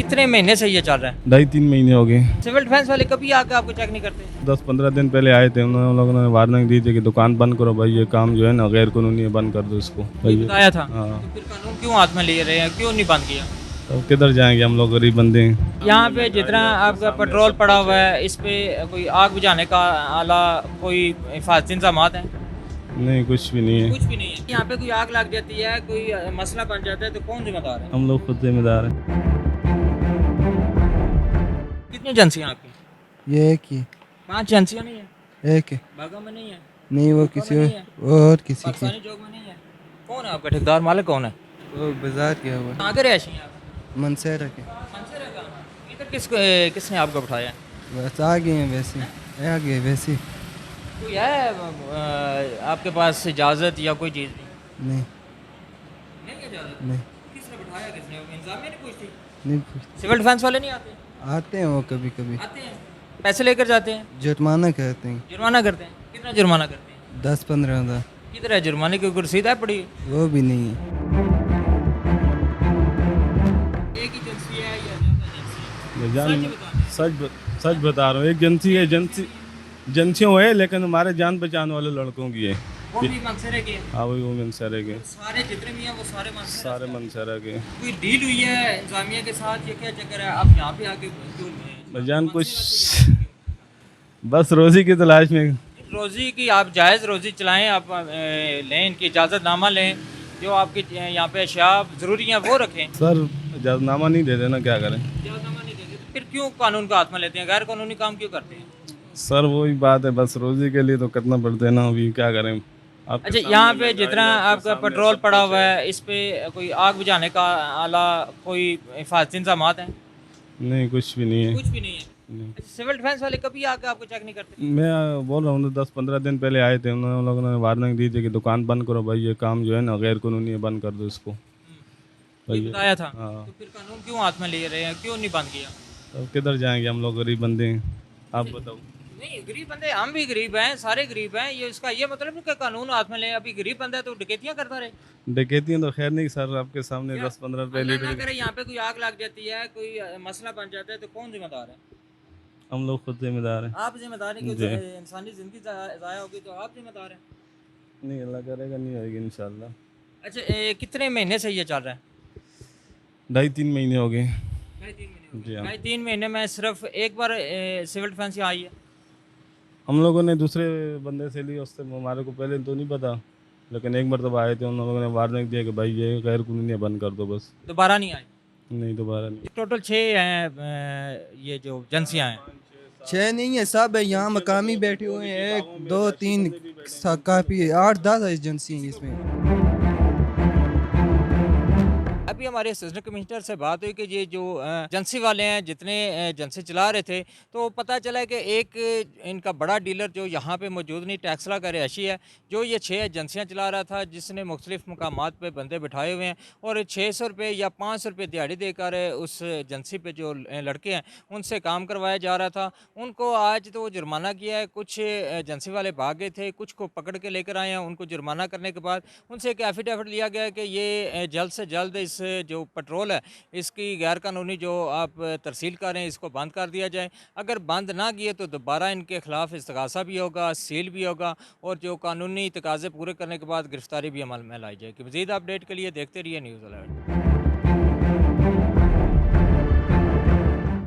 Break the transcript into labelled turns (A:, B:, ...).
A: कितने महीने से ये चल रहा है?
B: 2.5-3 महीने हो गए।
A: सिविल डिफेंस वाले कभी आकर आपको चेक नहीं करते?
B: 10-15 दिन पहले आए थे, उन लोगों ने वार्निंग दी थी कि दुकान बंद करो भाई, ये काम जो है ना गैर कानूनी है, बंद कर दो इसको भाई।
A: बताया था।
B: हाँ,
A: तो फिर कानून क्यों हाथ में ले रहे हैं, क्यों नहीं बंद किया?
B: तो किधर जाएंगे, हम लोग गरीब बंदे हैं।
A: यहाँ पे जितना आपका पेट्रोल पड़ा हुआ है, इस पे कोई आग बुझाने का आला, कोई हिफाजती इंतजाम हैं?
B: नहीं, कुछ भी नहीं है।
A: कुछ भी नहीं है। यहाँ पे कोई आग लग जाती है, कोई मसला बन जाता है, तो कौन जिम्मेदार है?
B: हम लोग खुद जिम्मेदार हैं।
A: कितनी एजेंसियाँ आपकी?
C: ये एक ही
A: 5 एजेंसियाँ नहीं है?
C: एक है।
A: बागा में नहीं है?
C: नहीं, वो
A: कोका
C: किसी
A: में
C: और
A: नहीं है?
C: वो और किसी की।
A: पाकिस्तानी चौक में नहीं है? कौन है आपका ठेकेदार, मालिक कौन है?
C: वो बाजार गया हुआ
A: कहाँ के रहायशी हैं आप?
C: मनसेरा के।
A: मंसूर का? इधर किसने आपको बिठाया है?
C: बस आ गए हैं वैसे, आ गए वैसे।
A: कोई है आपके पास इजाज़त या कोई चीज़ नहीं?
C: नहीं
A: नहीं है इजाज़त?
C: नहीं
A: किसने बिठाया, किसने? इंतजामिया नहीं पूछती?
C: नहीं पूछते।
A: सिविल डिफेंस वाले नहीं आते?
C: आते हैं वो कभी कभी,
A: आते हैं, पैसे लेकर जाते हैं,
C: जुर्माना करते हैं।
A: जुर्माना करते हैं। कितना जुर्माना करते हैं?
C: 10-15 हज़ार।
A: किधर है जुर्माने की कोई रसीद है पड़ी?
C: वो भी नहीं है।
A: एक ही एजेंसी है या ज़्यादा एजेंसी है?
B: ये जान
A: सच बताना।
B: सच बता रहा हूँ, एक एजेंसी है, एजेंसियों है, लेकिन हमारे जान पहचान वाले लड़कों की है।
A: वो भी मंसूर के?
B: हाँ, वही वो मनसेरा के,
A: सारे जितने भी हैं वो सारे मंसूर?
B: सारे मनसेरा के।
A: कोई डील हुई है इंतजामिया के साथ, ये क्या चक्कर है? आप यहाँ पे आके क्यों
B: भाईजान कुछ बस रोजी की तलाश में।
A: रोज़ी की आप जायज़ रोज़ी चलाएं, आप लें, इनकी इजाज़तनामा लें, जो आपकी यहाँ पे अशिया ज़रूरी हैं वो रखें।
B: सर इजाज़तनामा नहीं दे देना, क्या करें?
A: इजाज़तनामा नहीं देंगे तो फिर क्यों कानून का हाथ में लेते हैं, गैर कानूनी काम क्यों करते हैं?
B: सर वही बात है, बस रोजी के लिए तो करना पड़ता है ना, अभी क्या करें। आपके
A: अच्छा,
B: सामने
A: यहाँ पे
B: महंगाई,
A: जितना
B: आपके
A: आपका
B: सामने
A: पेट्रोल
B: सब
A: पड़ा
B: कुछ
A: हुआ है, इस पे कोई आग बुझाने का आला, कोई हिफाजती इंतजाम हैं?
B: नहीं, कुछ भी नहीं है।
A: कुछ भी नहीं है।
B: नहीं।
A: अच्छा, सिविल डिफेंस वाले कभी आके आपको चेक नहीं करते?
B: मैं बोल रहा हूँ, 10-15 दिन पहले आए थे, उन लोगों ने वार्निंग दी थी कि दुकान बंद करो भाई, ये काम जो है ना गैर कानूनी है, बंद कर दो इसको
A: ये
B: भाई।
A: बताया था।
B: हाँ,
A: तो फिर कानून क्यों हाथ में ले रहे हैं, क्यों नहीं बंद किया?
B: तो किधर जाएंगे, हम लोग गरीब बंदे हैं, आप बताओ।
A: नहीं, गरीब बंदे, हम भी गरीब हैं, सारे गरीब हैं, ये इसका ये मतलब नहीं कि कानून हाथ में ले। अभी गरीब बंदा है तो डकैतियां करता रहे।
B: डकैतियाँ तो खैर नहीं सर, आपके सामने
A: क्या?
B: 10-15 रुपये
A: अल्लाह ना
B: लीटर।
A: करे यहाँ पे कोई आग लग जाती है, कोई मसला बन जाता है, तो कौन जिम्मेदार है?
B: हम लोग खुद जिम्मेदार हैं।
A: आप जिम्मेदार हैं कि
B: जी।
A: इंसानी जिंदगी ज़ाया होगी तो आप जिम्मेदार हैं।
B: नहीं, अल्लाह करेगा नहीं होगी इंशाल्लाह।
A: अच्छा, कितने महीने से ये चल रहा है?
B: 2.5-3 महीने हो गए।
A: 2.5-3 महीने हो
B: जी
A: गए।
B: हाँ।
A: 2.5-3 महीने में सिर्फ एक बार सिविल डिफेंस यहाँ आई है?
B: हम लोगों ने दूसरे बंदे से ली, उससे हमारे को पहले तो नहीं पता, लेकिन एक मरतबा आए थे, उन लोगों ने वार्निंग दिया कि भाई ये गैर कानूनी है, बंद कर दो बस।
A: दोबारा नहीं आई?
B: नहीं, दोबारा नहीं।
A: टोटल 6 हैं ये जो एजेंसियाँ हैं।
C: 6 नहीं है, सब है यहाँ मकामी बैठे हुए हैं। 1 2 3 काफ़ी 8-10 एजेंसी हैं इसमें।
A: अभी हमारे असिस्टेंट कमिश्नर से बात हुई कि ये जो एजेंसी वाले हैं, जितने एजेंसी चला रहे थे, तो पता चला है कि एक इनका बड़ा डीलर जो यहाँ पे मौजूद नहीं, टैक्सला का रिहायशी है, जो ये 6 एजेंसियाँ चला रहा था, जिसने मुख्तलिफ मकामात पे बंदे बिठाए हुए हैं और 600 रुपये या 500 रुपये दिहाड़ी देकर उस एजेंसी पे जो लड़के हैं उनसे काम करवाया जा रहा था। उनको आज तो जुर्माना किया है, कुछ एजेंसी वाले भाग गए थे, कुछ को पकड़ के लेकर आए हैं। उनको जुर्माना करने के बाद उनसे एक एफिडेविट लिया गया कि ये जल्द से जल्द इस जो पेट्रोल है इसकी गैर कानूनी जो आप तरसील कर रहे हैं इसको बंद कर दिया जाए। अगर बंद ना किए तो दोबारा इनके खिलाफ इस्तगासा भी होगा, सील भी होगा और जो कानूनी तकाजे पूरे करने के बाद गिरफ्तारी भी अमल में लाई जाएगी। मज़ीद अपडेट के लिए देखते रहिए न्यूज़ अलर्ट।